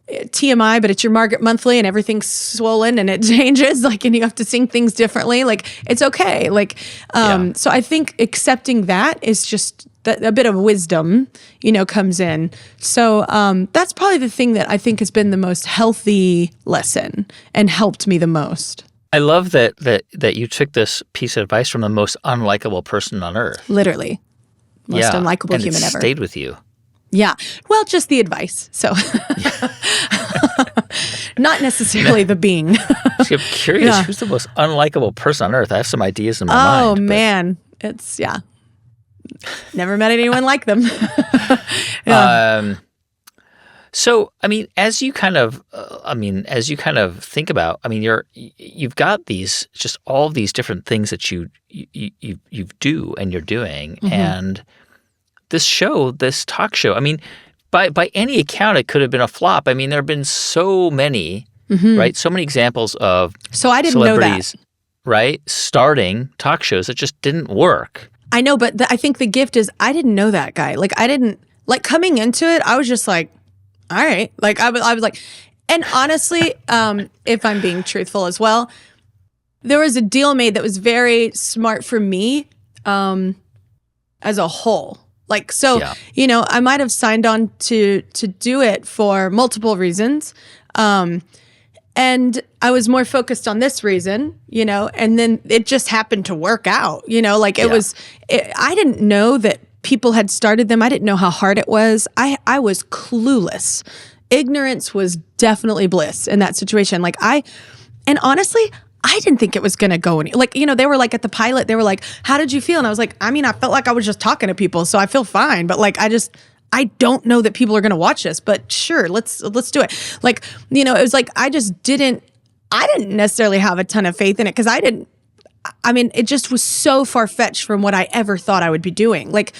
TMI, but it's your Margaret Monthly and everything's swollen and it changes, like, and you have to sing things differently. Like, it's okay. Like, so I think accepting that is just a bit of wisdom, comes in. So that's probably the thing that I think has been the most healthy lesson and helped me the most. I love that you took this piece of advice from the most unlikable person on earth. Literally. Most unlikable human ever. Stayed with you. Yeah. Well, just the advice. So not necessarily the being. I'm curious, who's the most unlikable person on earth? I have some ideas in my mind. Oh, man. It's, never met anyone like them. So, I mean, as you kind of think about, I mean, you've got just all these different things that you do and you're doing, and this talk show, I mean, by any account, it could have been a flop. I mean, there have been so many, right? So many examples of I didn't celebrities, know that. Right? Starting talk shows that just didn't work. I know, but I think the gift is I didn't know that guy. Like, I didn't, like, coming into it, I was just like, all right. Like, I was like, and honestly, if I'm being truthful as well, there was a deal made that was very smart for me as a whole. Like, so, I might have signed on to do it for multiple reasons. And I was more focused on this reason, and then it just happened to work out, like I didn't know that people had started them. I didn't know how hard it was. I was clueless. Ignorance was definitely bliss in that situation. Like and honestly, I didn't think it was going to go any, like, they were like at the pilot, they were like, how did you feel? And I was like, I mean, I felt like I was just talking to people, so I feel fine. But like, I don't know that people are going to watch this, but sure, let's do it. Like, it was like, I didn't necessarily have a ton of faith in it, because it just was so far-fetched from what I ever thought I would be doing. Like,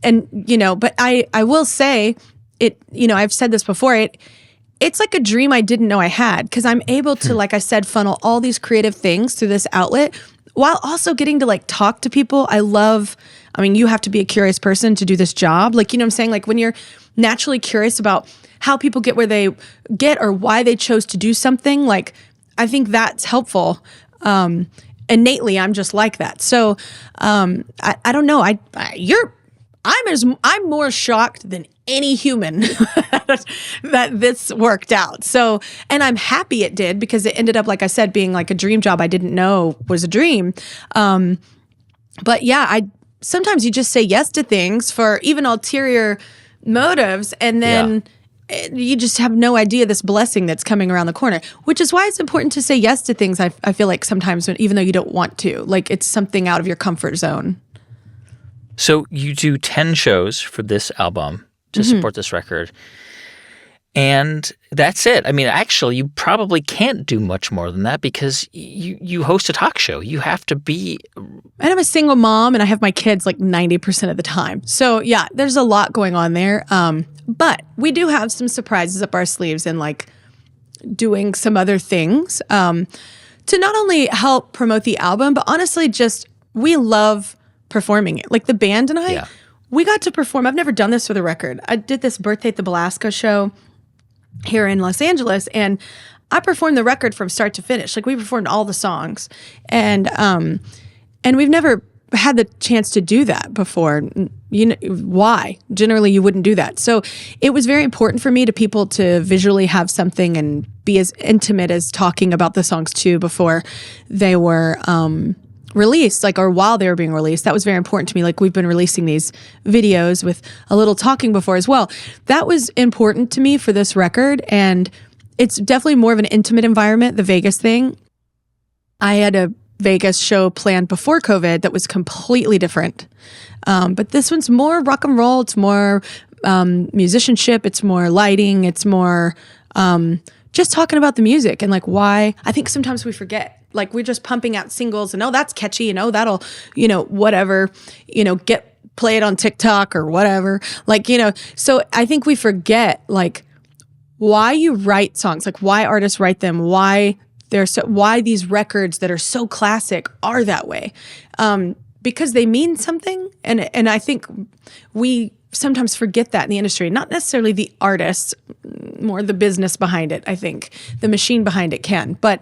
and, but I will say it, I've said this before, it's like a dream I didn't know I had, because I'm able to, like I said, funnel all these creative things through this outlet while also getting to like talk to people. You have to be a curious person to do this job. Like, what I'm saying? Like, when you're naturally curious about how people get where they get or why they chose to do something, like, I think that's helpful. Innately, I'm just like that. So, I don't know. I'm more shocked than any human that this worked out. So, and I'm happy it did, because it ended up, like I said, being like a dream job I didn't know was a dream. But yeah, sometimes you just say yes to things for even ulterior motives, and then you just have no idea this blessing that's coming around the corner, which is why it's important to say yes to things. I feel like sometimes, even though you don't want to, like, it's something out of your comfort zone. So you do 10 shows for this album to support this record, and that's it. I mean, actually, you probably can't do much more than that, because you host a talk show. You have to be... And I'm a single mom, and I have my kids like 90% of the time. So yeah, there's a lot going on there. But we do have some surprises up our sleeves, and like doing some other things to not only help promote the album, but honestly, just we love performing it. Like the band and I, we got to perform. I've never done this for the record. I did this Birthday at the Belasco show here in Los Angeles, and I performed the record from start to finish. Like, we performed all the songs, and we've never had the chance to do that before. Why? Generally, you wouldn't do that. So it was very important for me to visually have something and be as intimate as talking about the songs too before they were released, like, or while they were being released. That was very important to me. Like, we've been releasing these videos with a little talking before as well. That was important to me for this record. And it's definitely more of an intimate environment, the Vegas thing. I had a Vegas show planned before COVID that was completely different. But this one's more rock and roll. It's more musicianship. It's more lighting. It's more just talking about the music and like why. I think sometimes we forget. Like, we're just pumping out singles and, oh, that's catchy, and, oh, that'll, whatever, get played on TikTok or whatever. Like, so I think we forget, like, why you write songs, like why artists write them, why these records that are so classic are that way. Because they mean something. And I think we sometimes forget that in the industry, not necessarily the artists, more the business behind it. I think the machine behind it can, but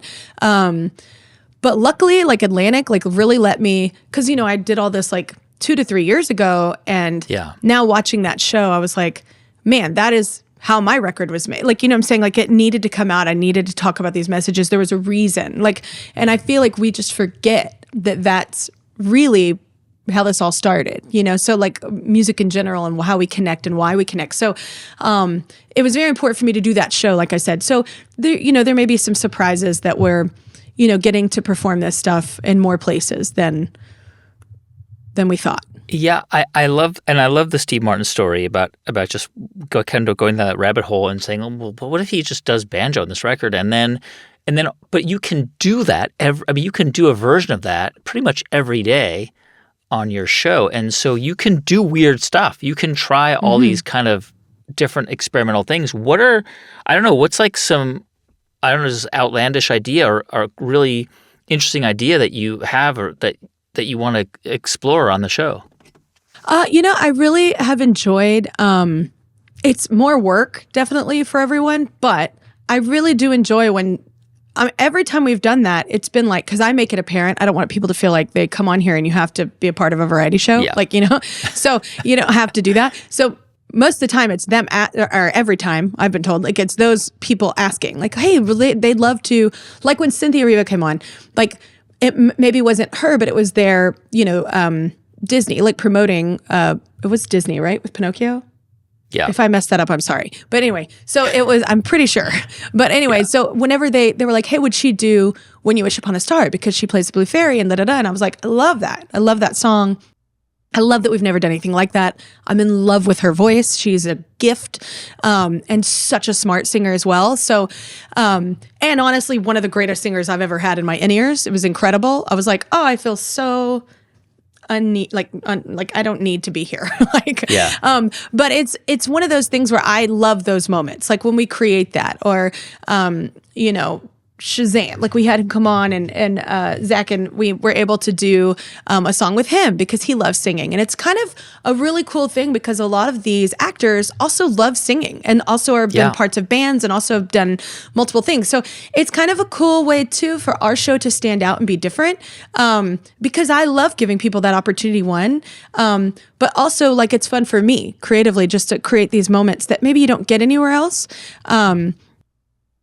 luckily, like, Atlantic, like, really let me, because, I did all this like 2 to 3 years ago. And now watching that show, I was like, man, that is how my record was made. Like, I'm saying, like, it needed to come out. I needed to talk about these messages. There was a reason. Like, and I feel like we just forget that that's really how this all started, so like music in general and how we connect and why we connect. So it was very important for me to do that show, like I said. So there may be some surprises that we're, getting to perform this stuff in more places than we thought. Yeah, I love the Steve Martin story about just going down that rabbit hole and saying, oh, well, but what if he just does banjo on this record and then, but you can do that. You can do a version of that pretty much every day on your show, and so you can do weird stuff. You can try all these kind of different experimental things. What's like this outlandish idea or really interesting idea that you have or that you want to explore on the show? I really have enjoyed, it's more work definitely for everyone, but I really do enjoy when, every time we've done that, it's been like, because I make it apparent, I don't want people to feel like they come on here and you have to be a part of a variety show, so you don't have to do that. So most of the time it's them or every time I've been told, like, it's those people asking, like, hey, they'd love to, like when Cynthia Erivo came on, like, it maybe wasn't her, but it was their, Disney, like, promoting, it was Disney, right? With Pinocchio? Yeah. If I messed that up, I'm sorry. But anyway, so it was, I'm pretty sure. But anyway, so whenever they were like, hey, would she do When You Wish Upon a Star? Because she plays the Blue Fairy and da-da-da. And I was like, I love that. I love that song. I love that we've never done anything like that. I'm in love with her voice. She's a gift and such a smart singer as well. So, and honestly, one of the greatest singers I've ever had in my in-ears. It was incredible. I was like, oh, I feel so like I don't need to be here. But it's one of those things where I love those moments. Like when we create that or, Shazam, like we had him come on and Zach, and we were able to do a song with him because he loves singing. And it's kind of a really cool thing because a lot of these actors also love singing and also are been parts of bands and also have done multiple things. So it's kind of a cool way too for our show to stand out and be different because I love giving people that opportunity, but also like it's fun for me creatively just to create these moments that maybe you don't get anywhere else.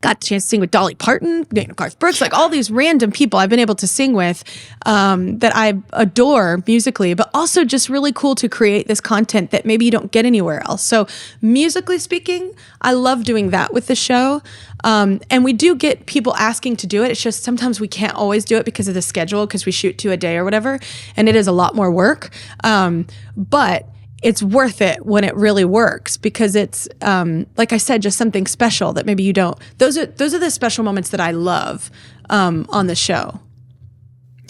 Got the chance to sing with Dolly Parton, Garth Brooks, like all these random people I've been able to sing with that I adore musically, but also just really cool to create this content that maybe you don't get anywhere else. So musically speaking, I love doing that with the show. And we do get people asking to do it. It's just sometimes we can't always do it because of the schedule, because we shoot 2 a day or whatever. And it is a lot more work. But it's worth it when it really works because it's, like I said, just something special that maybe you don't. Those are the special moments that I love on the show.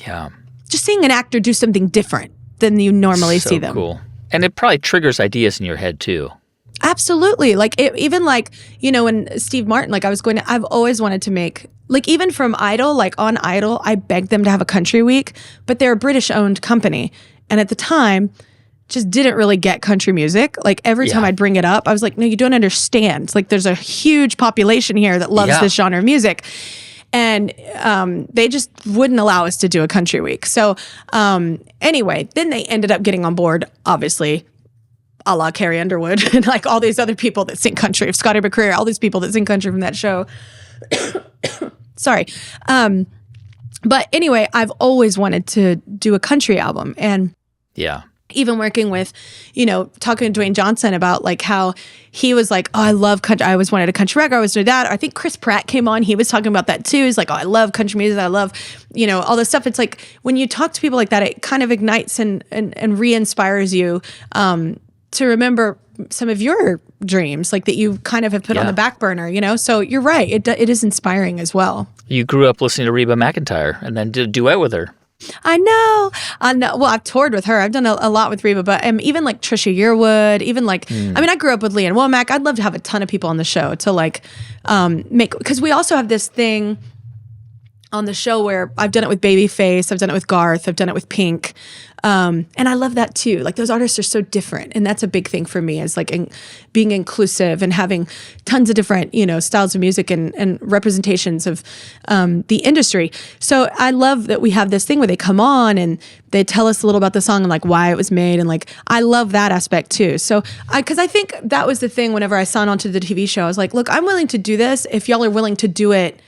Yeah. Just seeing an actor do something different than you normally see them. Cool. And it probably triggers ideas in your head too. Absolutely. Like even like, when Steve Martin, like I've always wanted to make, like even from Idol, like on Idol, I begged them to have a country week, but they're a British owned company. And at the time, just didn't really get country music. Like every time I'd bring it up, I was like, no, you don't understand. Like there's a huge population here that loves this genre of music. And they just wouldn't allow us to do a country week. So anyway, then they ended up getting on board, obviously, a la Carrie Underwood and like all these other people that sing country, Scotty McCreery, all these people that sing country from that show. Sorry. But anyway, I've always wanted to do a country album. And even working with, talking to Dwayne Johnson about like how he was like, oh, I love country. I always wanted a country record. I was doing that. I think Chris Pratt came on. He was talking about that too. He's like, oh, I love country music. I love, all this stuff. It's like when you talk to people like that, it kind of ignites and re-inspires you to remember some of your dreams, like that you kind of have put on the back burner, So you're right. It is inspiring as well. You grew up listening to Reba McEntire and then did a duet with her. I know. Well, I've toured with her. I've done a lot with Reba, but even like Trisha Yearwood, even like, I grew up with Leanne Womack. I'd love to have a ton of people on the show to like because we also have this thing on the show where I've done it with Babyface, I've done it with Garth, I've done it with Pink. And I love that too. Like those artists are so different. And that's a big thing for me is like being inclusive and having tons of different, styles of music and representations of the industry. So I love that we have this thing where they come on and they tell us a little about the song and like why it was made. And like, I love that aspect too. So because I think that was the thing whenever I signed on to the TV show, I was like, look, I'm willing to do this if y'all are willing to do it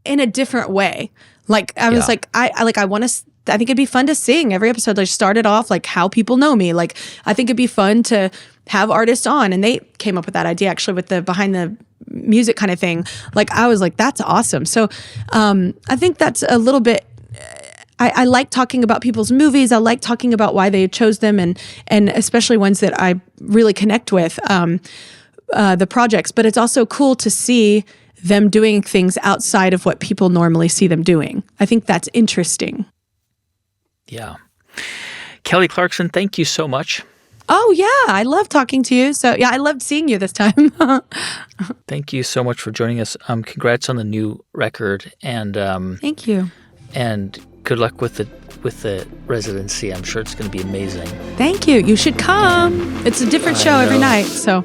in a different way. Like I was like, I think it'd be fun to sing every episode. Like started off like how people know me. Like I think it'd be fun to have artists on, and they came up with that idea actually with the behind the music kind of thing. Like I was like, that's awesome. So I think that's a little bit. I like talking about people's movies. I like talking about why they chose them, and especially ones that I really connect with the projects. But it's also cool to see them doing things outside of what people normally see them doing. I think that's interesting. Yeah. Kelly Clarkson, thank you so much. Oh, yeah. I love talking to you. So, yeah, I loved seeing you this time. Thank you so much for joining us. Congrats on the new record. And thank you. And good luck with the residency. I'm sure it's going to be amazing. Thank you. You should come. It's a different show every night. So.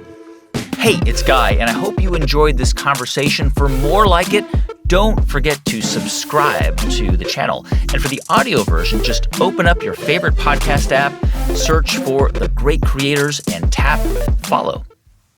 Hey, it's Guy, and I hope you enjoyed this conversation. For more like it, don't forget to subscribe to the channel. And for the audio version, just open up your favorite podcast app, search for The Great Creators, and tap follow.